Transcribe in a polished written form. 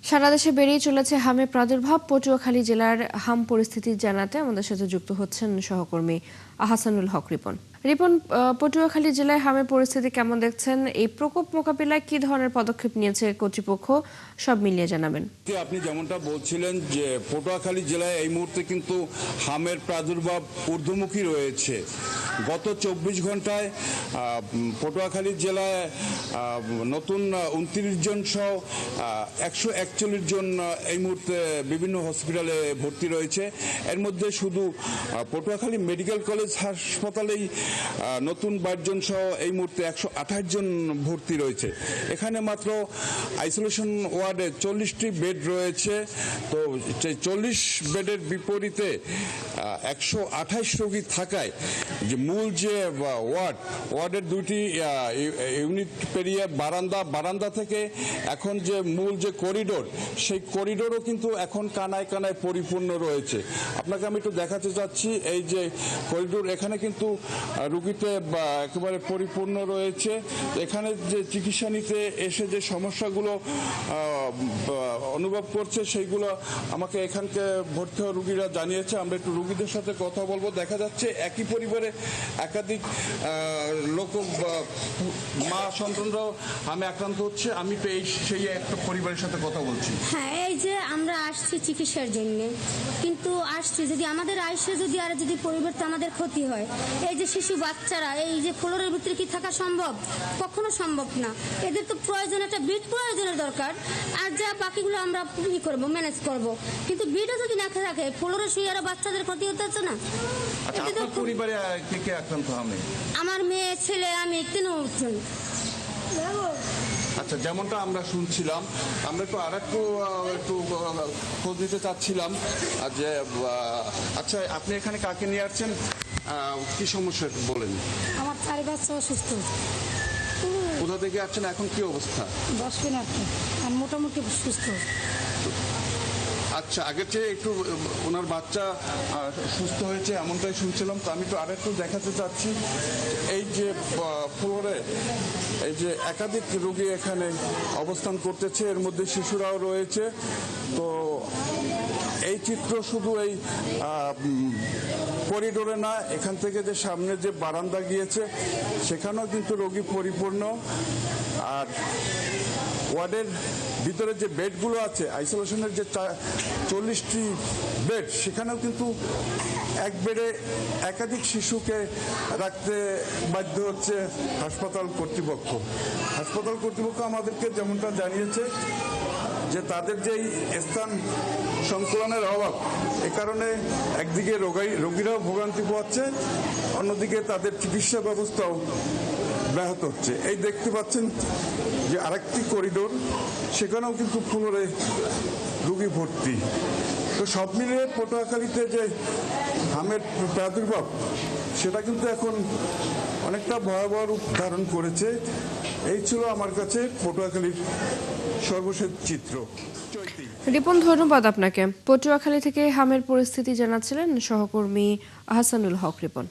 সারা দেশে বেড়েই চলেছে হামের প্রাদুর্ভাব। পটুয়াখালী জেলার হাম পরিস্থিতি জানাতে আমাদের সাথে যুক্ত হচ্ছেন সহকর্মী আহসানুল হক রিপন। রিপন, পটুয়াখালী জেলায় হামের পরিস্থিতি কেমন দেখছেন? এই প্রকোপ মোকাবিলায় কি ধরনের পদক্ষেপ নিয়েছে কর্তৃপক্ষ, সব মিলিয়ে জানাবেন। আপনি যেমনটা বলছিলেন যে পটুয়াখালী জেলায় এই মুহূর্তে কিন্তু হামের প্রাদুর্ভাব ঊর্ধ্বমুখী রয়েছে। গত 24 ঘন্টায় পটুয়াখালী জেলায় নতুন 29 জন সহ 141 জন এই মুহূর্তে বিভিন্ন হসপিটালে ভর্তি রয়েছে। এর মধ্যে শুধু পটুয়াখালী মেডিকেল কলেজ হাসপাতালেই নতুন 22 জন সহ এই মুহূর্তে 128 জন ভর্তি রয়েছে। এখানে মাত্র আইসোলেশন ওয়ার্ডে 40টি বেড রয়েছে। তো 40 বেডের বিপরীতে 128 রোগী থাকায় যে মূল যে ওয়ার্ডের দুটি ইউনিট পেরিয়ে বারান্দা থেকে এখন যে মূল যে করিডোর, সেই করিডোরও কিন্তু এখন কানায় কানায় পরিপূর্ণ রয়েছে। আপনাকে আমি একটু দেখাতে চাচ্ছি, এই যে করিডোর এখানে কিন্তু রুগীতে একেবারে পরিপূর্ণ রয়েছে। এখানে যে চিকিৎসা নিতে এসে যে সমস্যাগুলো অনুভব করছে সেইগুলো আমাকে এখানকে ভর্তি হওয়া রুগীরা জানিয়েছে। আমরা একটু রুগীদের সাথে কথা বলবো। দেখা যাচ্ছে একই পরিবারে একাধিক লোক, মা সন্তানরাও আমি আক্রান্ত হচ্ছে। আমি তো সেই একটা পরিবারের সাথে কথা বলছি। হ্যাঁ, এই যে আমরা আসছি চিকিৎসার জন্য, কিন্তু আসছি যদি আমাদের আইসে যদি পরিবর্তে আমাদের ক্ষতি হয়, এই যে শিশু বাচ্চারা এই যে ফ্লোরের ভিতরে কি থাকা সম্ভব? কখনো সম্ভব না। এদের তো প্রয়োজন, একটা বেড প্রয়োজনের দরকার। আর যা বাকিগুলো আমরা করব, ম্যানেজ করব, কিন্তু বেডও যদি না থাকে ফ্লোরে শুয়ে আরো বাচ্চাদের ক্ষতি হতে হচ্ছে না। পরিবারে কে কে আক্রান্ত হবে? আমার মেয়ে, ছেলে, আমি 3 জন। আচ্ছা, যেমনটা আমরা শুনছিলাম, আমরা একটু একটু খোঁজ নিতে চাচ্ছিলাম যে আচ্ছা, আপনি এখানে কাকে নিয়ে আসছেন, কি সমস্যা বলেন? আমার 4 বাচ্চা অসুস্থ। কোথা থেকে আসছেন, এখন কি অবস্থা? 10 দিন আর মোটামুটি সুস্থ। আচ্ছা, আগের চেয়ে একটু ওনার বাচ্চা সুস্থ হয়েছে এমনটাই শুনছিলাম। তো আমি তো আরেকটু দেখাতে চাচ্ছি, এই যে ফ্লোরে এই যে একাধিক রোগী এখানে অবস্থান করতেছে, এর মধ্যে শিশুরাও রয়েছে। তো এই চিত্র শুধু এই করিডোরে না, এখান থেকে যে সামনে যে বারান্দা গিয়েছে সেখানেও কিন্তু রোগী পরিপূর্ণ। আর ওয়ার্ডের ভিতরে যে বেডগুলো আছে, আইসোলেশনের যে 40টি বেড, সেখানেও কিন্তু এক বেডে একাধিক শিশুকে রাখতে বাধ্য হচ্ছে হাসপাতাল কর্তৃপক্ষ। হাসপাতাল কর্তৃপক্ষ আমাদেরকে যেমনটা জানিয়েছে যে তাদের যেই স্থান সংকুলনের অভাব, এ কারণে একদিকে রোগীরাও ভোগান্তি পাচ্ছে, অন্যদিকে তাদের চিকিৎসা ব্যবস্থাও ব্যাহত হচ্ছে। এই দেখতে পাচ্ছেন যে আরেকটি করিডোর, সেখানেও কিন্তু ফ্লোরে রোগী ভর্তি। তো সব মিলিয়ে পটুয়াখালীতে যে হামের প্রাদুর্ভাব, সেটা কিন্তু এখন অনেকটা ভয়াবহ রূপ ধারণ করেছে। এই ছিল আমার কাছে পটুয়াখালীর সর্বশেষ চিত্র। রিপন, ধন্যবাদ আপনাকে। পটুয়াখালী থেকে হামের পরিস্থিতি জানাচ্ছিলেন সহকর্মী আহসানুল হক রিপন।